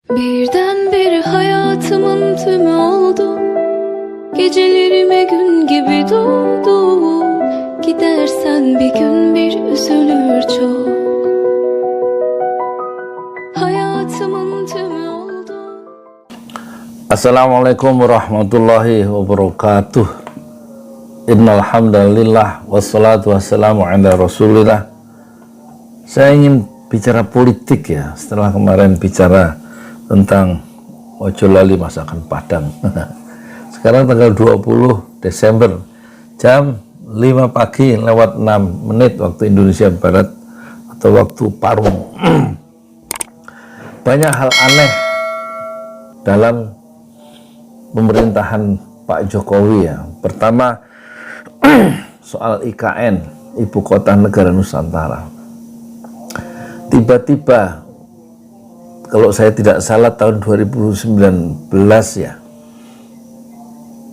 Birdenbire hayatımın tümü oldu. Gecelerime gün gibi doğdu. Gidersen bir gün bir üzülür çok. Hayatımın tümü oldu. Assalamualaikum warahmatullahi wabarakatuh. Innal hamdalillah wassalatu wassalamu ala rasulillah. Saya ingin bicara politik ya, setelah kemarin bicara tentang ojo lali masakan Padang. Sekarang tanggal 20 Desember jam 5 pagi lewat 6 menit waktu Indonesia Barat atau waktu Parung. Banyak hal aneh dalam pemerintahan Pak Jokowi ya. Pertama soal IKN, Ibu Kota Negara Nusantara. Tiba-tiba, kalau saya tidak salah tahun 2019 ya,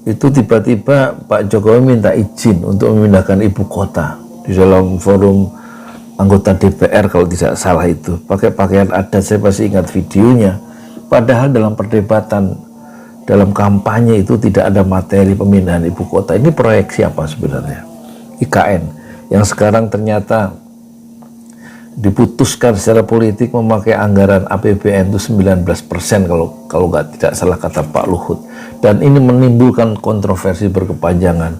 itu tiba-tiba Pak Jokowi minta izin untuk memindahkan ibu kota di dalam forum anggota DPR kalau tidak salah itu. Pakai pakaian adat, saya pasti ingat videonya. Padahal dalam perdebatan, dalam kampanye itu tidak ada materi pemindahan ibu kota. Ini proyek siapa sebenarnya? IKN, yang sekarang ternyata diputuskan secara politik memakai anggaran APBN itu 19% kalau nggak tidak salah kata Pak Luhut, dan ini menimbulkan kontroversi berkepanjangan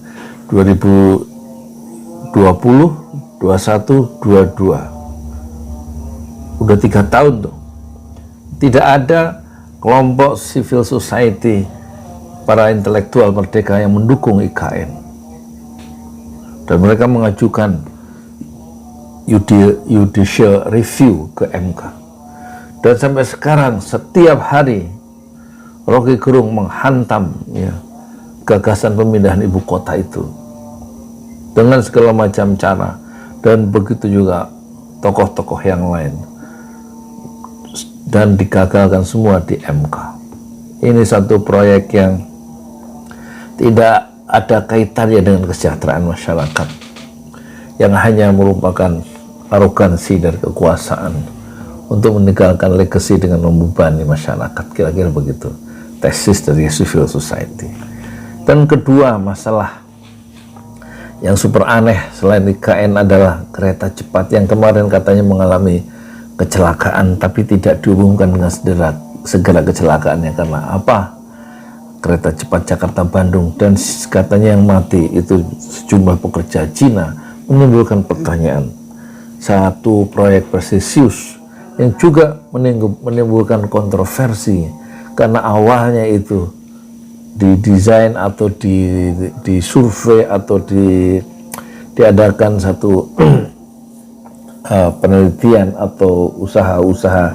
2020, 21, 22 udah 3 tahun tuh tidak ada kelompok civil society, para intelektual merdeka yang mendukung IKN, dan mereka mengajukan judicial review ke MK. Dan sampai sekarang setiap hari Rocky Gerung menghantam ya, gagasan pemindahan ibu kota itu dengan segala macam cara, dan begitu juga tokoh-tokoh yang lain, dan digagalkan semua di MK. Ini satu proyek yang tidak ada kaitannya dengan kesejahteraan masyarakat, yang hanya merupakan arogansi dari kekuasaan untuk meninggalkan legacy dengan membebani masyarakat, kira-kira begitu tesis dari civil society. Dan kedua, masalah yang super aneh selain IKN adalah kereta cepat yang kemarin katanya mengalami kecelakaan, tapi tidak diumumkan dengan segera kecelakaannya karena apa? Kereta cepat Jakarta-Bandung, dan katanya yang mati itu sejumlah pekerja Cina, menimbulkan pertanyaan. Satu proyek presisius yang juga menimbulkan kontroversi karena awalnya itu didesain atau disurvei atau diadakan satu penelitian atau usaha-usaha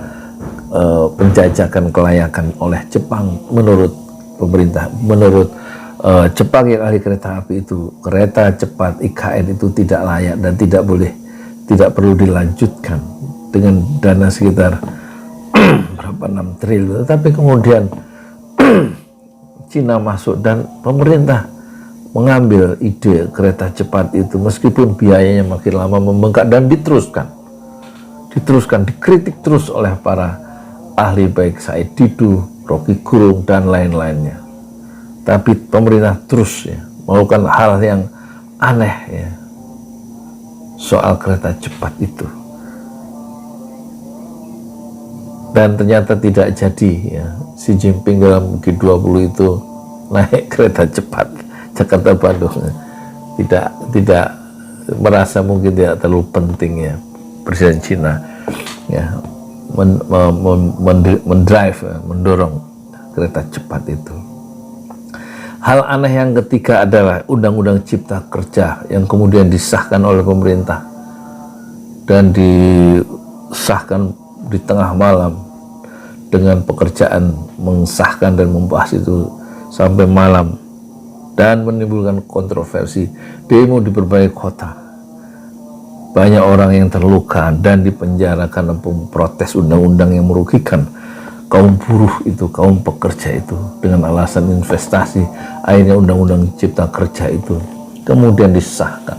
penjajakan kelayakan oleh Jepang. Menurut pemerintah, menurut Jepang yang ahli kereta api itu, kereta cepat IKN itu tidak layak dan tidak perlu dilanjutkan dengan dana sekitar berapa 6 triliun. Tapi kemudian Cina masuk dan pemerintah mengambil ide kereta cepat itu meskipun biayanya makin lama membengkak, dan diteruskan, dikritik terus oleh para ahli baik Said Didu, Rocky Gerung dan lain-lainnya. Tapi pemerintah terus ya melakukan hal yang aneh ya soal kereta cepat itu, dan ternyata tidak jadi ya. Xi Jinping dalam G20 itu naik kereta cepat Jakarta Bandung, tidak merasa mungkin tidak terlalu penting ya Presiden Cina ya mendorong kereta cepat itu. Hal aneh yang ketiga adalah Undang-Undang Cipta Kerja yang kemudian disahkan oleh pemerintah dan disahkan di tengah malam, dengan pekerjaan mengesahkan dan membahas itu sampai malam, dan menimbulkan kontroversi, demo di berbagai kota. Banyak orang yang terluka dan dipenjara karena memprotes undang-undang yang merugikan kaum buruh itu, kaum pekerja itu, dengan alasan investasi. Akhirnya Undang-Undang Cipta Kerja itu kemudian disahkan,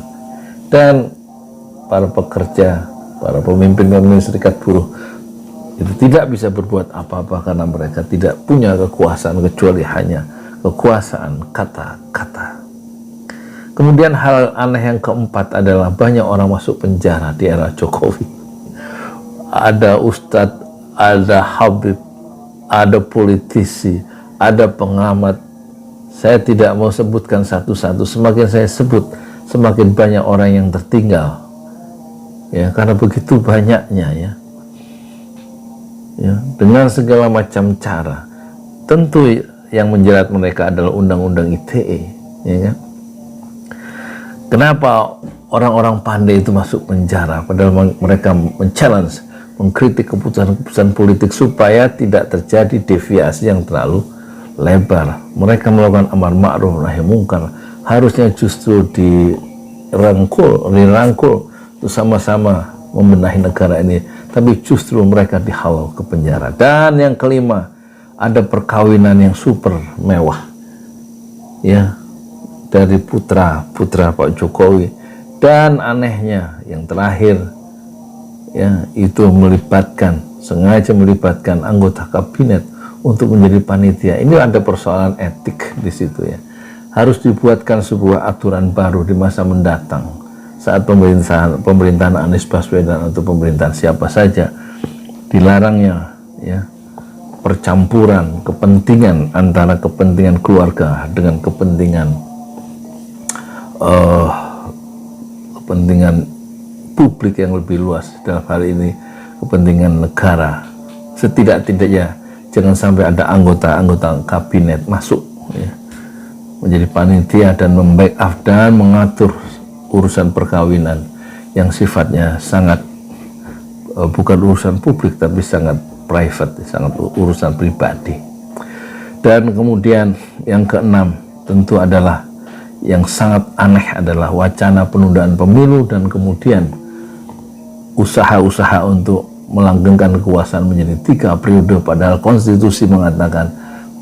dan para pekerja, para pemimpin serikat buruh itu tidak bisa berbuat apa-apa karena mereka tidak punya kekuasaan kecuali hanya kekuasaan kata-kata. Kemudian hal aneh yang keempat adalah banyak orang masuk penjara di era Jokowi. Ada ustadz, ada habib, ada politisi, ada pengamat. Saya tidak mau sebutkan satu-satu. Semakin saya sebut, semakin banyak orang yang tertinggal. Ya, karena begitu banyaknya ya. Ya, dengan segala macam cara. Tentu yang menjerat mereka adalah undang-undang ITE, ya kan? Kenapa orang-orang pandai itu masuk penjara padahal mereka men-challenge, mengkritik keputusan-keputusan politik supaya tidak terjadi deviasi yang terlalu lebar. Mereka melakukan amar ma'ruf nahi mungkar, harusnya justru dirangkul untuk sama-sama membenahi negara ini, tapi justru mereka dihalau ke penjara. Dan yang kelima, ada perkawinan yang super mewah ya dari putra Pak Jokowi. Dan anehnya yang terakhir ya, itu sengaja melibatkan anggota kabinet untuk menjadi panitia. Ini ada persoalan etik di situ ya. Harus dibuatkan sebuah aturan baru di masa mendatang saat pemerintahan Anies Baswedan atau pemerintahan siapa saja, dilarangnya ya percampuran kepentingan antara kepentingan keluarga dengan kepentingan publik yang lebih luas, dalam hal ini kepentingan negara. Setidak-tidaknya jangan sampai ada anggota kabinet masuk ya, menjadi panitia dan membackup dan mengatur urusan perkawinan yang sifatnya sangat bukan urusan publik tapi sangat private, sangat urusan pribadi. Dan kemudian yang keenam tentu adalah yang sangat aneh adalah wacana penundaan pemilu dan kemudian usaha-usaha untuk melanggengkan kekuasaan menjadi 3 periode, padahal konstitusi mengatakan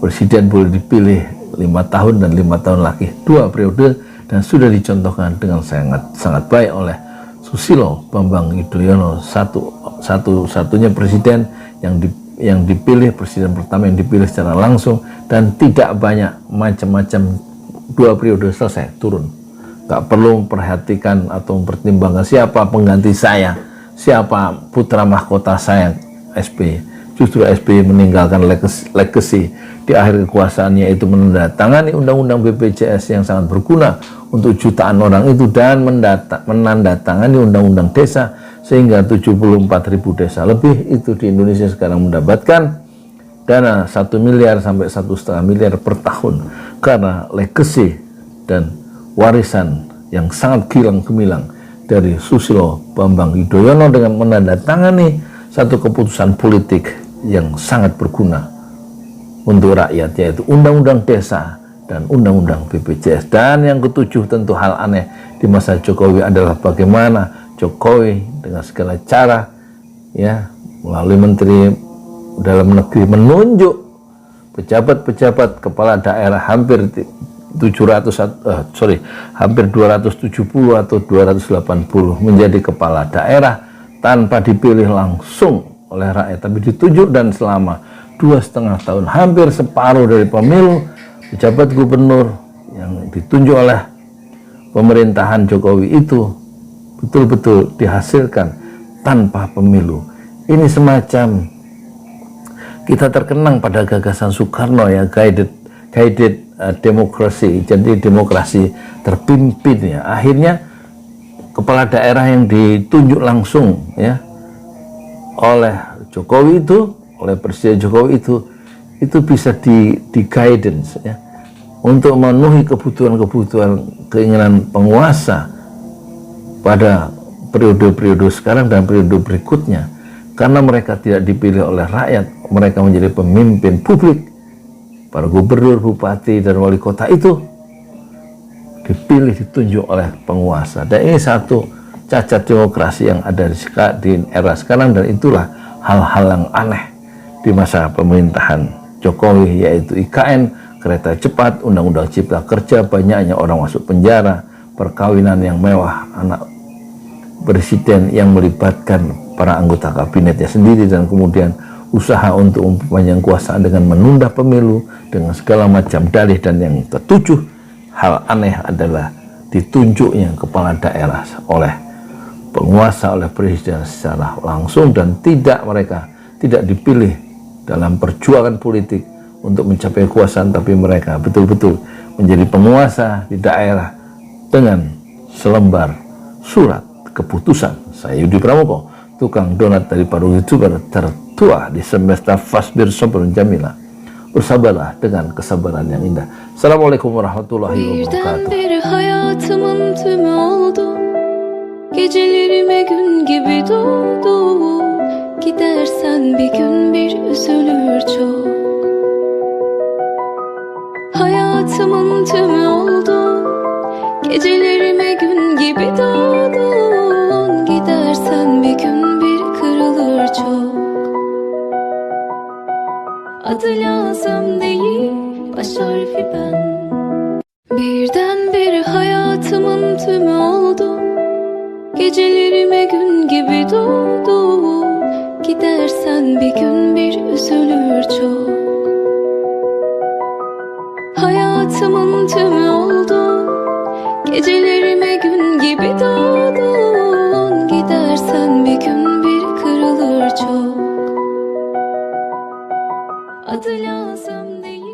presiden boleh dipilih 5 tahun dan 5 tahun lagi 2 periode, dan sudah dicontohkan dengan sangat baik oleh Susilo Bambang Yudhoyono, satu-satunya presiden yang dipilih, presiden pertama yang dipilih secara langsung dan tidak banyak macam-macam, 2 periode selesai turun, nggak perlu memperhatikan atau mempertimbangkan siapa pengganti saya, siapa putra mahkota saya SBY. Justru SBY meninggalkan legacy di akhir kekuasaannya, itu menandatangani undang-undang BPJS yang sangat berguna untuk jutaan orang itu dan menandatangani undang-undang desa sehingga 74.000 desa lebih itu di Indonesia sekarang mendapatkan dana 1 miliar sampai 1,5 miliar per tahun karena legacy dan warisan yang sangat kilang gemilang dari Susilo Bambang Yudhoyono dengan menandatangani satu keputusan politik yang sangat berguna untuk rakyat, yaitu undang-undang desa dan undang-undang BPJS. Dan yang ketujuh, tentu hal aneh di masa Jokowi adalah bagaimana Jokowi dengan segala cara ya melalui Menteri Dalam Negeri menunjuk pejabat-pejabat kepala daerah hampir 270 atau 280 menjadi kepala daerah tanpa dipilih langsung oleh rakyat, tapi ditunjuk, dan selama 2,5 tahun, hampir separuh dari pemilu, pejabat gubernur yang ditunjuk oleh pemerintahan Jokowi itu betul-betul dihasilkan tanpa pemilu. Ini semacam kita terkenang pada gagasan Soekarno ya, guided demokrasi, jadi demokrasi terpimpin ya. Akhirnya kepala daerah yang ditunjuk langsung ya oleh Jokowi itu, oleh Presiden Jokowi itu bisa di guidance ya untuk memenuhi kebutuhan keinginan penguasa pada periode-periode sekarang dan periode berikutnya. Karena mereka tidak dipilih oleh rakyat, mereka menjadi pemimpin publik. Para gubernur, bupati, dan wali kota itu dipilih, ditunjuk oleh penguasa. Dan ini satu cacat demokrasi yang ada di era sekarang, dan itulah hal-hal yang aneh di masa pemerintahan Jokowi, yaitu IKN, kereta cepat, undang-undang cipta kerja, banyaknya orang masuk penjara, perkawinan yang mewah, anak presiden yang melibatkan para anggota kabinetnya sendiri, dan kemudian usaha untuk memperpanjang kekuasaan dengan menunda pemilu dengan segala macam dalih, dan yang ketujuh, hal aneh adalah ditunjuknya kepala daerah oleh penguasa, oleh presiden secara langsung, dan mereka tidak dipilih dalam perjuangan politik untuk mencapai kekuasaan, tapi mereka betul-betul menjadi penguasa di daerah dengan selembar surat keputusan. Saya Yudi Pramoko, tukang donat dari para YouTuber tertua di semesta Fasbir Sabrun Jamila. Bersabarlah dengan kesabaran yang indah. Assalamualaikum warahmatullahi wabarakatuh. Birdenbire hayatımın tümü oldu. Gecelerime gün gibi doğdu. Gidersen bir gün bir üzülür çok. Hayatımın tümü oldu. Gecelerime gün gibi doğdun. Gidersen bir gün bir kırılır çok. Adı lazım değil, baş harfi ben. Birdenbire hayatımın tümü oldu. Gecelerime gün gibi doğdu. Gidersen bir gün bir üzülür çok. Hayatımın tümü oldu. Gecelerime gün gibi doğdun. Gidersen bir gün bir kırılır çok. Adı lazım değil.